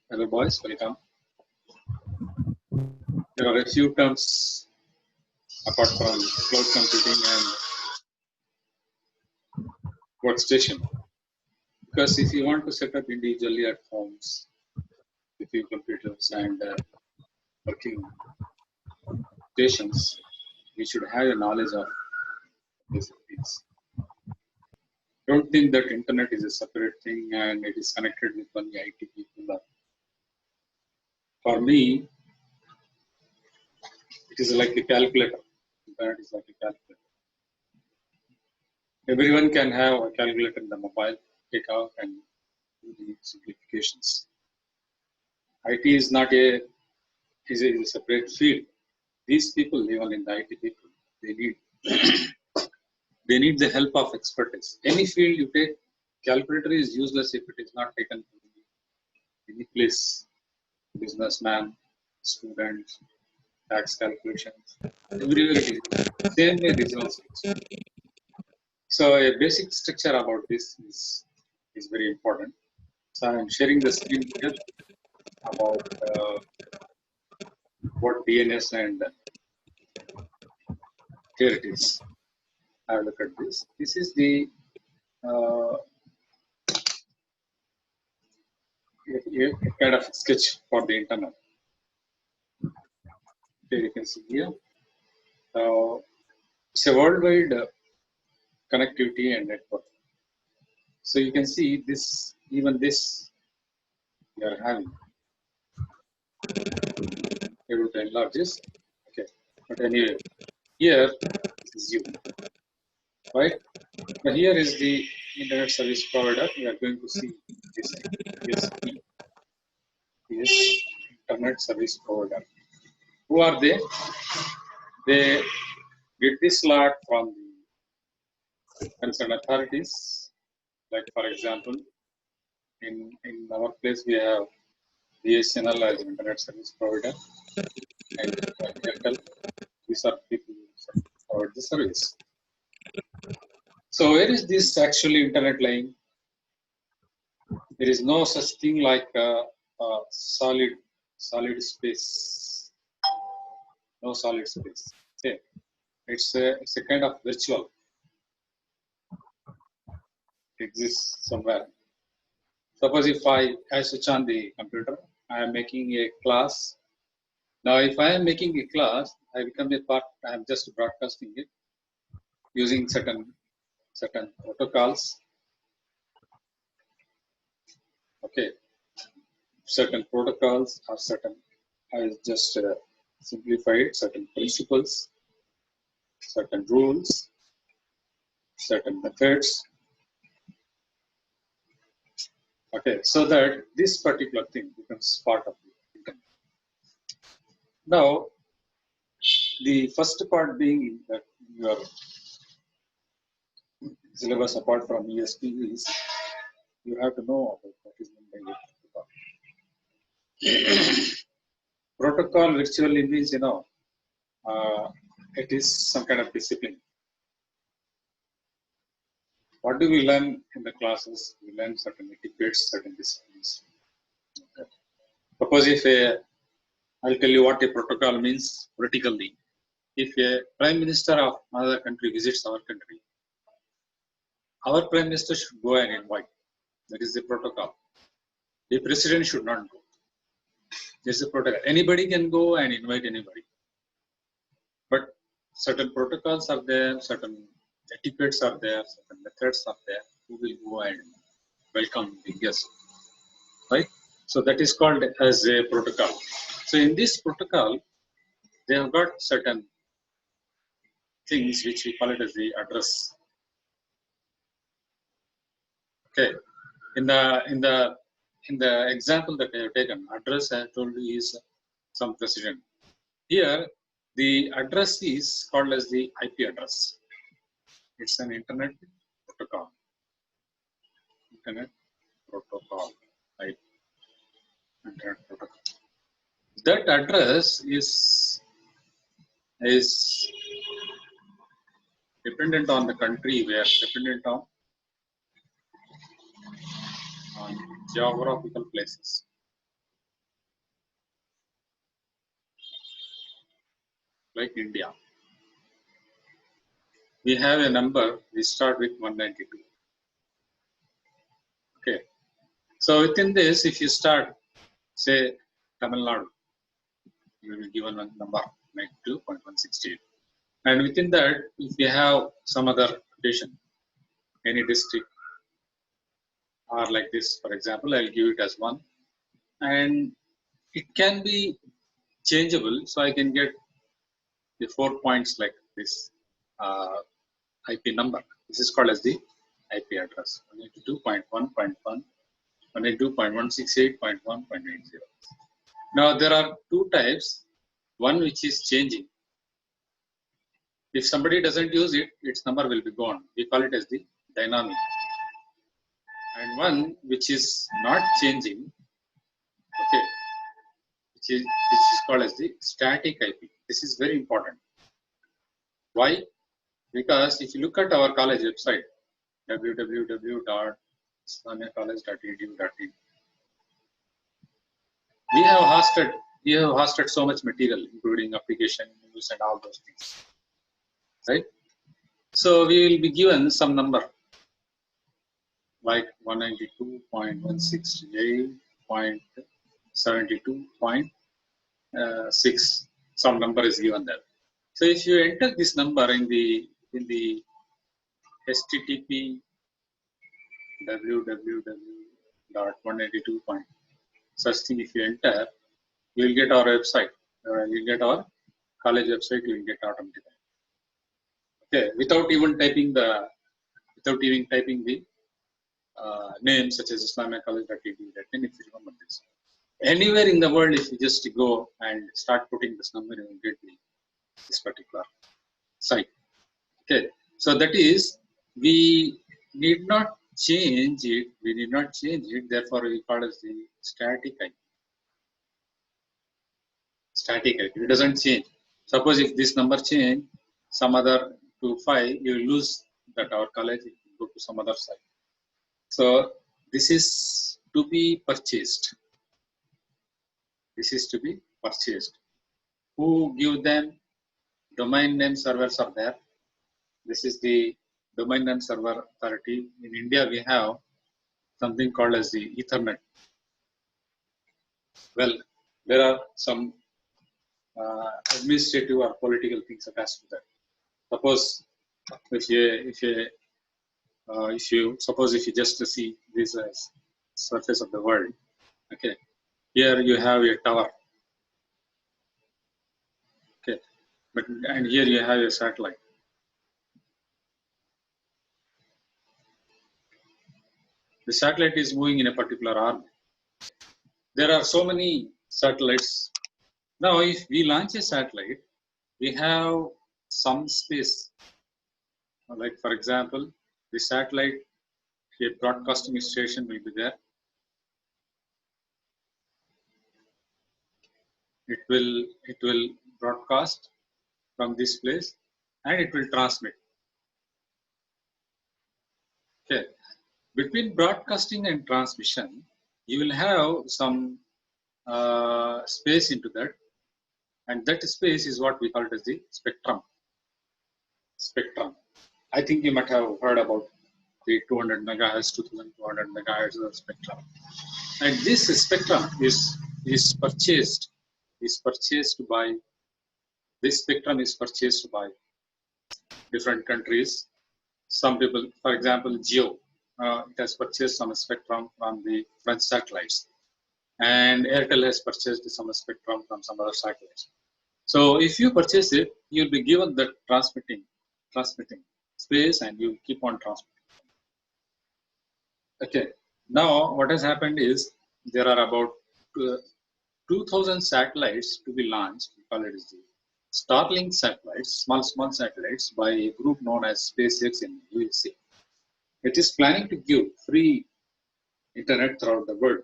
Hello, boys. Welcome. There are a few terms apart from cloud computing and workstation. Because if you want to set up individually at homes with few computers and working stations, we should have a knowledge of these things. Don't think that internet is a separate thing and it is connected with only IT people. For me, it is like a calculator. Internet is like a calculator. Everyone can have a calculator in the mobile, take out and do the simplifications. IT is not a separate field. These people, even in the IT people, they need the help of expertise. Any field you take, calculator is useless if it is not taken from any place. Businessman, students, tax calculations, everywhere it is. Same way regional structure. So a basic structure about this is very important. So I am sharing the screen here about what DNS and here it is. Have a look at this. This is the a kind of sketch for the internet. Here you can see here. It's a worldwide connectivity and network. So you can see this, even this we are having. Able to enlarge this. Okay. But anyway, here is you. Right? But here is the internet service provider. We are going to see this thing. Is internet service provider. Who are they? They get this lot from the concerned authorities. Like for example, in our place we have BSNL as internet service provider and Airtel. These are people who provide the service. So where is this actually internet lying? There is no such thing like a solid space. No solid space. Okay. It's a kind of virtual. It exists somewhere. Suppose if I switch on the computer, I am making a class. Now, if I am making a class, I become a part. I am just broadcasting it using certain protocols. Okay, certain protocols or certain. I just simplified certain principles, certain rules, certain methods. Okay, so that this particular thing becomes part of the internet. Now, the first part being that your syllabus apart from ESP is you have to know about what is meant by protocol. Protocol virtually means, it is some kind of discipline. What do we learn in the classes? We learn certain etiquettes, certain disciplines. Okay. Suppose if I'll tell you what a protocol means politically. If a prime minister of another country visits our country, our prime minister should go and invite. That is the protocol. The president should not go. This is the protocol. Anybody can go and invite anybody. But certain protocols are there, certain etiquettes are there, certain methods are there. Who will go and welcome the guest, right? So that is called as a protocol. So in this protocol, they have got certain things which we call it as the address. Okay, in the example that I have taken, address I have told you is some president. Here, the address is called as the IP address. It's an internet protocol. Internet protocol, right? Internet protocol. That address is dependent on the country where dependent on geographical places. like India. We have a number, we start with 192. Okay. So within this, if you start, say, Tamil Nadu, you will be given one number, 92.168. And within that, if you have some other location, any district, or like this, for example, I'll give it as 1. And it can be changeable, so I can get the 4 points like this IP number. This is called as the IP address, 192.1.1, 192.168.1.80. Now there are two types, one which is changing. If somebody doesn't use it, its number will be gone. We call it as the dynamic. And one which is not changing, okay, which is called as the static IP. This is very important. Why? Because if you look at our college website, www.islamiacollege.edu.in, we have hosted so much material, including application news and all those things, right? So we will be given some number like 192.168.72.6. Some number is given there. So if you enter this number in the HTTP www.192. Such thing, if you enter, you will get our website. You will get our college website. You will get automatically. Okay, without even typing the name such as islamiacollege.edu.in. If you remember this, anywhere in the world, if you just go and start putting this number, you will get this particular site. Okay, so that is, we need not change it. We need not change it. Therefore, we call it the static IP. Static IP. It doesn't change. Suppose if this number change, some other to 5, you will lose that our college. It will go to some other site. So this is to be purchased. This is to be purchased. Who give them? Domain name servers are there. This is the domain name server authority. In India, we have something called as the Ethernet. Well, there are some administrative or political things attached to that. Suppose if you just see this as surface of the world, okay, here you have a tower, okay, and here you have a satellite. The satellite is moving in a particular orbit. There are so many satellites. Now, if we launch a satellite, we have some space. Like for example, the satellite, a broadcasting station will be there. It will broadcast from this place, and it will transmit. Okay. Between broadcasting and transmission, you will have some space into that, and that space is what we call it as the spectrum. Spectrum. I think you might have heard about the 200 megahertz to 2200 megahertz of spectrum, and this spectrum is purchased by this spectrum is purchased by different countries. Some people, for example, Geo, it has purchased some spectrum from the French satellites, and Airtel has purchased some spectrum from some other satellites. So if you purchase it, you'll be given the transmitting space, and you keep on transmitting. Okay. Now what has happened is there are about 2,000 satellites to be launched. We call it as the Starlink satellites, small satellites by a group known as SpaceX in USA. It is planning to give free internet throughout the world.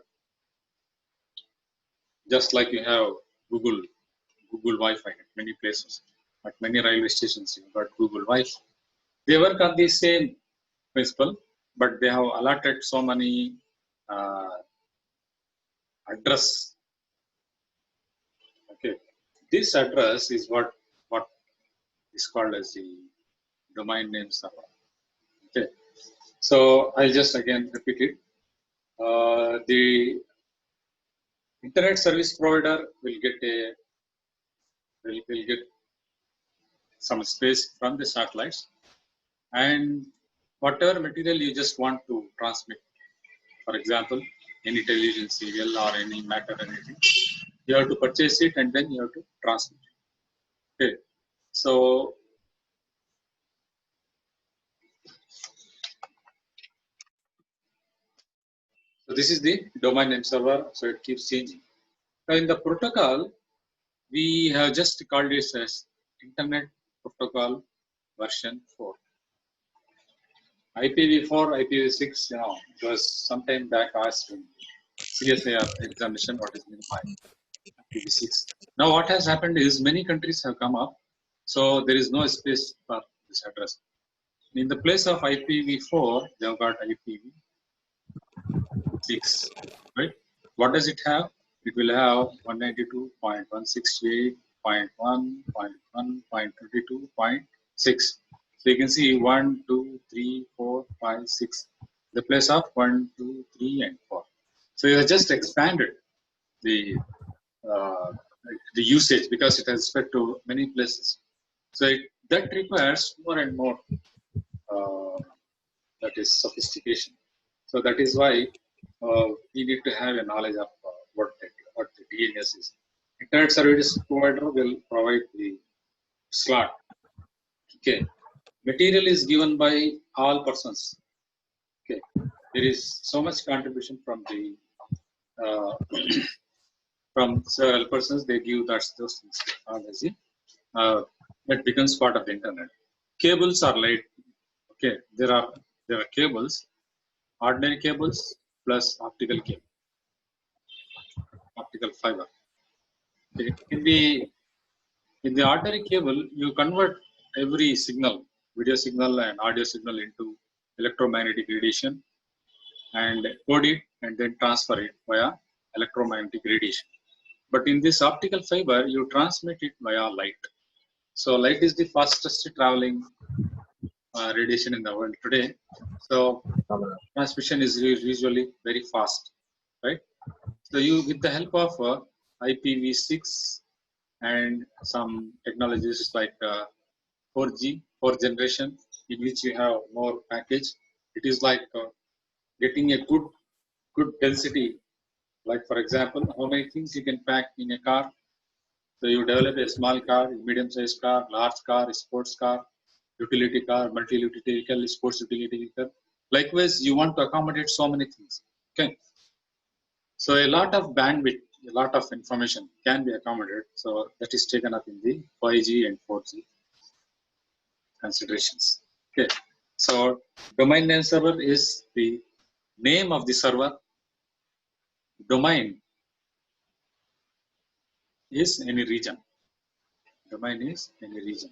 Just like you have Google Wi-Fi at many places, at many railway stations, you've got Google Wi-Fi. They work on the same principle, but they have allotted so many address. Okay, this address is what is called as the domain name server. Okay, so I'll just again repeat it. The internet service provider will get some space from the satellites, and whatever material you just want to transmit, for example, any television serial or any matter, anything, you have to purchase it and then you have to transmit it. Okay, so this is the domain name server, so it keeps changing. Now in the protocol, we have just called this as Internet Protocol version 4. IPv4, IPv6, it was sometime back asked in CSIR examination what is meant by IPv6. Now what has happened is many countries have come up, so there is no space for this address. In the place of IPv4, they have got IPv6, right? What does it have? It will have 192.168.1.1.32.6. So you can see 1, 2, 3, 4, 5, 6. The place of 1, 2, 3, and 4. So you have just expanded the usage because it has spread to many places. So that requires more and more that is sophistication. So that is why we need to have a knowledge of what the DNS is. Internet service provider will provide the slot. Okay, material is given by all persons. Okay, there is so much contribution from the from several persons. They give those things. That becomes part of the internet. Cables are laid. Okay, there are cables, ordinary cables plus optical cable, optical fiber. Okay. In the ordinary cable, you convert every signal, video signal and audio signal into electromagnetic radiation and code it and then transfer it via electromagnetic radiation. But in this optical fiber, you transmit it via light. So light is the fastest traveling radiation in the world today. So transmission is usually very fast, right? So you, with the help of IPv6 and some technologies like 4G, 4th generation, in which you have more package, it is like getting a good density. Like for example, how many things you can pack in a car. So you develop a small car, medium-sized car, large car, sports car, utility car, multi-utility vehicle, sports utility vehicle. Likewise, you want to accommodate so many things. Okay. So a lot of bandwidth, a lot of information can be accommodated. So that is taken up in the 5G and 4G considerations. Okay. So domain name server is the name of the server. Domain is any region. Domain is any region.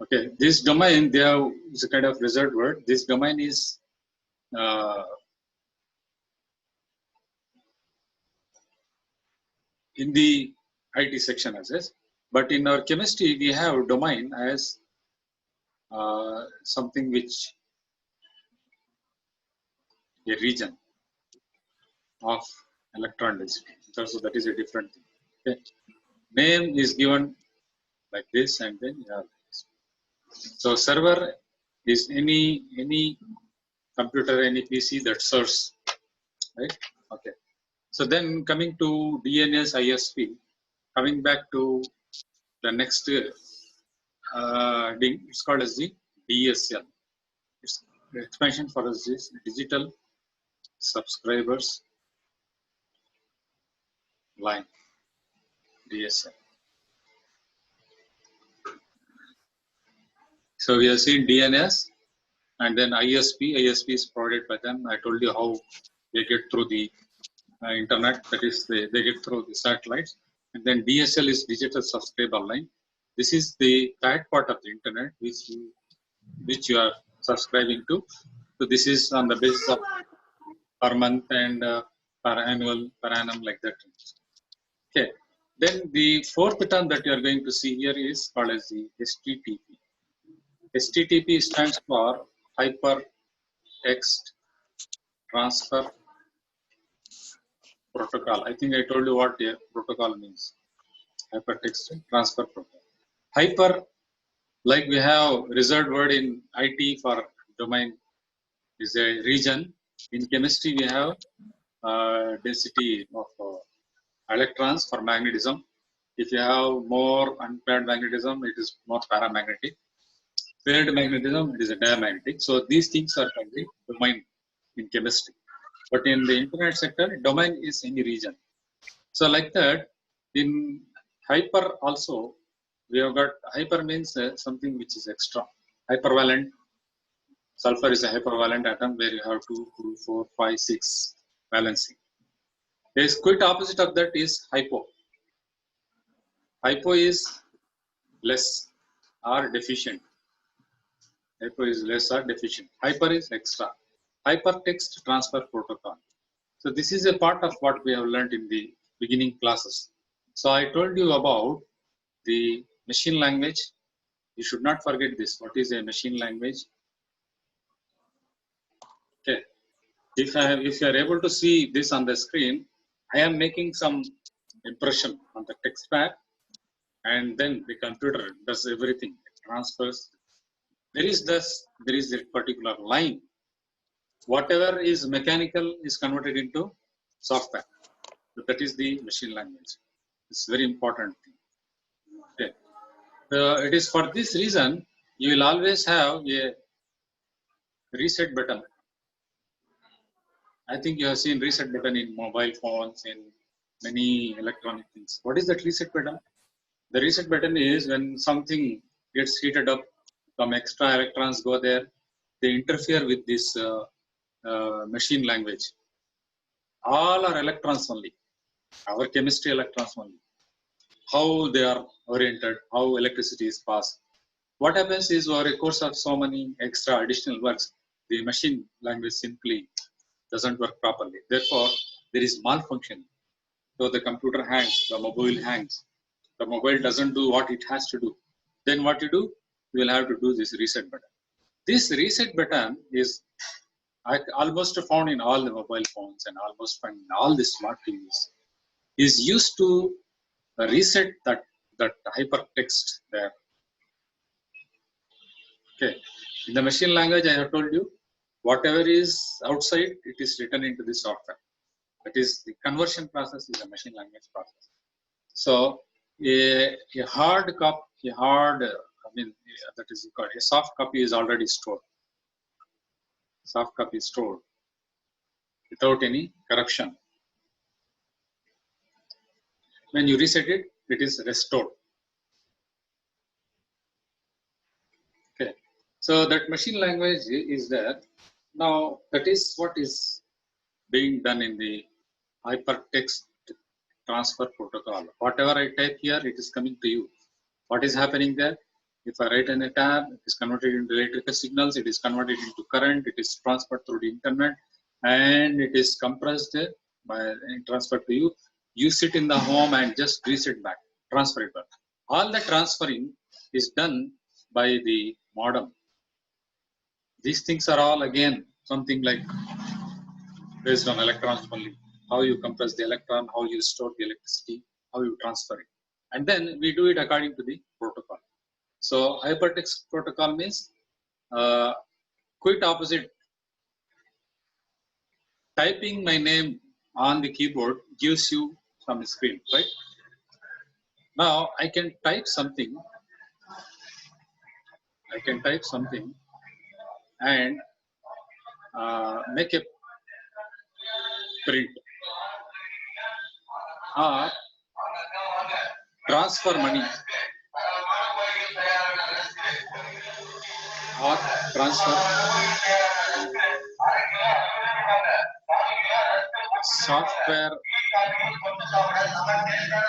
Okay, this domain, is a kind of reserved word. This domain is in the IT section as is, but in our chemistry we have domain as something which a region of electron density. So that is a different thing. Okay. Name is given like this, and then you have this. So server is any computer, any PC that serves, right? Okay. So then coming to DNS ISP, coming back to the next it's called as the DSL. Its expansion for us is digital subscribers line, DSL. So we have seen DNS and then ISP. ISP is provided by them. I told you how they get through the internet, that is they get through the satellites. And then DSL is digital subscriber line. This is the third part of the internet which you are subscribing to. So this is on the basis of per month and per annual, per annum, like that. Okay. Then the fourth term that you are going to see here is called as the HTTP. HTTP stands for Hypertext Transfer Protocol. I think I told you what a protocol means. Hypertext Transfer Protocol. Hyper, like we have reserved word in IT for domain, is a region. In chemistry, we have density of electrons for magnetism. If you have more unpaired magnetism, it is more paramagnetic. Paired magnetism, it is a diamagnetic. So these things are called the domain in chemistry. But in the internet sector, domain is any region. So like that, in hyper also, we have got hyper means something which is extra. Hypervalent, sulfur is a hypervalent atom where you have 2, 2, 4, 5, 6 valency. The quite opposite of that is hypo. Hypo is less or deficient. Hypo is less or deficient. Hyper is extra. Hypertext transfer protocol. So this is a part of what we have learned in the beginning classes. So I told you about the machine language. You should not forget this. What is a machine language? Okay. If you are able to see this on the screen, I am making some impression on the text pad, and then the computer does everything. It transfers. There is a particular line. Whatever is mechanical is converted into software. That is the machine language. It's very important thing. Okay. It is for this reason you will always have a reset button. I think you have seen reset button in mobile phones, in many electronic things. What is that reset button? The reset button is when something gets heated up, some extra electrons go there, they interfere with this machine language. All are electrons only, our chemistry electrons only. How they are oriented, how electricity is passed. What happens is over a course of so many extra additional works, the machine language simply doesn't work properly. Therefore, there is malfunction. So the computer hangs, the mobile hangs. The mobile doesn't do what it has to do. Then what you do? You will have to do this reset button. This reset button is almost found in all the mobile phones and almost found in all the smart TVs. Is used to reset that hypertext there. Okay. In the machine language, I have told you, whatever is outside, it is written into the software. That is, the conversion process is a machine language process. So a hard copy, that is called a soft copy is already stored. Soft copy is stored without any correction. When you reset it, it is restored. Okay. So that machine language is there. Now that is what is being done in the hypertext transfer protocol. Whatever I type here, it is coming to you. What is happening there? If I write in a tab, it is converted into electrical signals, it is converted into current, it is transferred through the internet, and it is compressed and transferred to you. You sit in the home and just reset back, transfer it back. All the transferring is done by the modem. These things are all again something like based on electrons only. How you compress the electron, how you store the electricity, how you transfer it. And then we do it according to the protocol. So hypertext protocol means quite opposite. Typing my name on the keyboard gives you some screen, right? Now I can type something. And make a print or transfer money or transfer software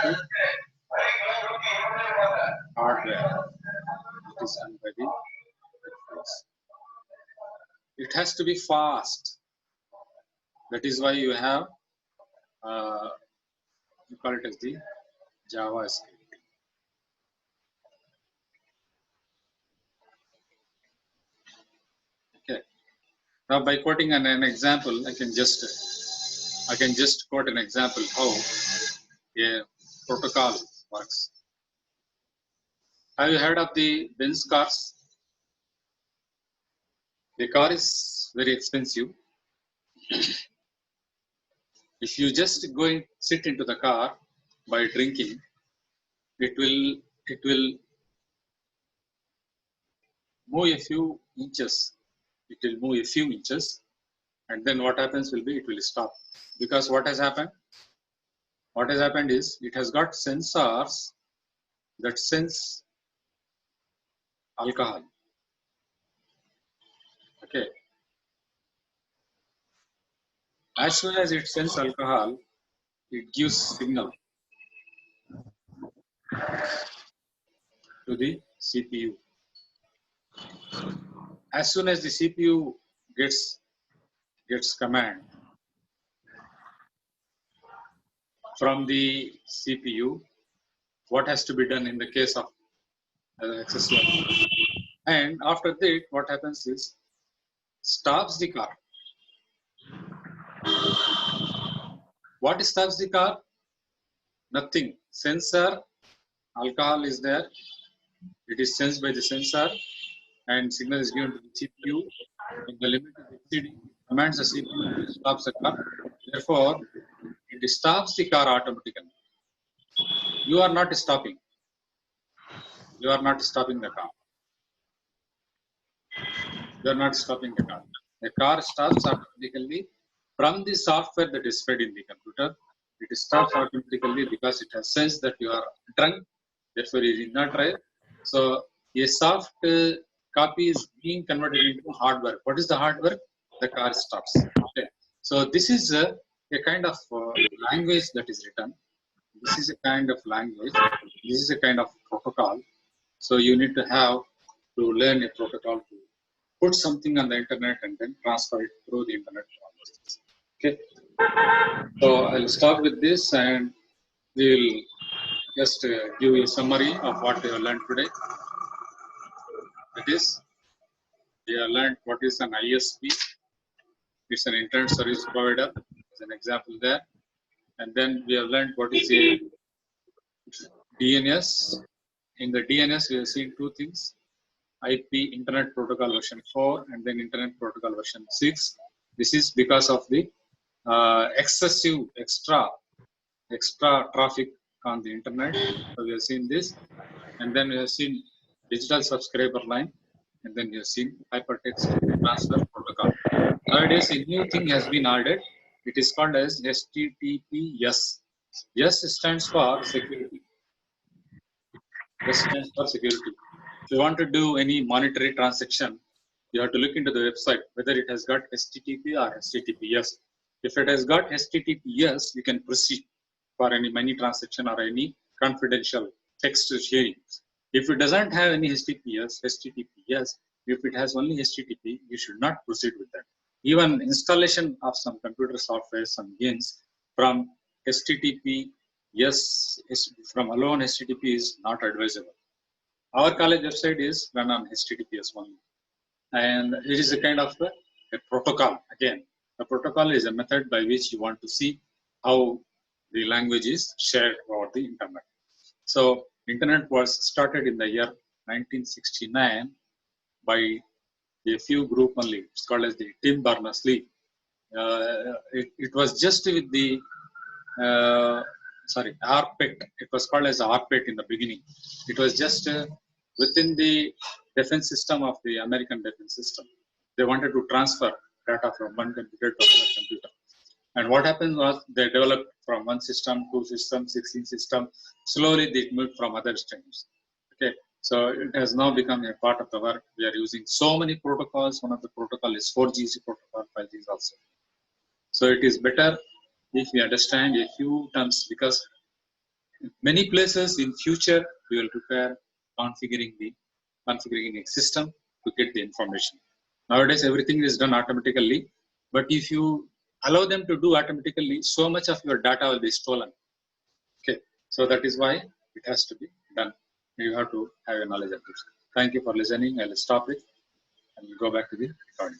to hardware. It is done by the interface. It has to be fast. That is why you have you call it as the JavaScript. Okay. Now, by quoting an example, I can just quote an example how a protocol works. Have you heard of the Benz cars? The car is very expensive. If you just go and sit into the car by drinking, it will move a few inches. It will move a few inches, and then what happens will be it will stop. Because what has happened? What has happened is it has got sensors that sense alcohol. Okay. As soon as it senses alcohol, it gives signal to the CPU. As soon as the CPU gets command from the CPU, what has to be done in the case of excessive alcohol? And after that, what happens is stops the car. What stops the car? Nothing. Sensor, alcohol is there. It is sensed by the sensor, and signal is given to the CPU. When the limit is exceeding, commands the CPU to stop the car. Therefore, it stops the car automatically. You are not stopping. You are not stopping the car. You are not stopping the car. The car stops automatically from the software that is fed in the computer. It stops automatically because it has sensed that you are drunk. Therefore, you did not drive. So, a soft copy is being converted into hardware. What is the hardware? The car stops. Okay. So, this is a kind of language that is written. This is a kind of language. This is a kind of protocol. So, you need to have to learn a protocol to put something on the internet and then transfer it through the internet. Okay. So, I'll start with this and we'll just give you a summary of what we have learned today. That is, we have learned what is an ISP. It's an internet service provider, as an example there. And then we have learned what is a DNS. In the DNS, we have seen two things: IP, Internet Protocol version 4, and then Internet Protocol version 6. This is because of the excessive, extra traffic on the internet. So we have seen this, and then we have seen digital subscriber line, and then we have seen hypertext transfer protocol. Nowadays, a new thing has been added. It is called as HTTPS. S stands for security. S stands for security. If you want to do any monetary transaction, you have to look into the website whether it has got HTTP or HTTPS. If it has got HTTPS, you can proceed for any money transaction or any confidential text sharing. If it doesn't have any HTTPS, if it has only HTTP, you should not proceed with that. Even installation of some computer software, some games from HTTPS, from alone HTTP is not advisable. Our college website is run on HTTPS only. And it is a kind of a protocol. Again, a protocol is a method by which you want to see how the language is shared over the internet. So, internet was started in the year 1969 by a few group only. It's called as the Tim Berners-Lee. It was just with the ARPANET. It was called as ARPANET in the beginning. It was just within the defense system of the American defense system. They wanted to transfer data from one computer to another computer. And what happened was they developed from one system, 2 systems, 16 systems. Slowly they moved from other streams. Okay, so it has now become a part of the work. We are using so many protocols. One of the protocol is 4G protocol, 5G also. So it is better if we understand a few terms, because many places in future we will prepare configuring a system to get the information. Nowadays everything is done automatically, but if you allow them to do automatically, so much of your data will be stolen. Okay, So that is why it has to be done. You have to have a knowledge of this. Thank you for listening. I'll stop it and we'll go back to the recording.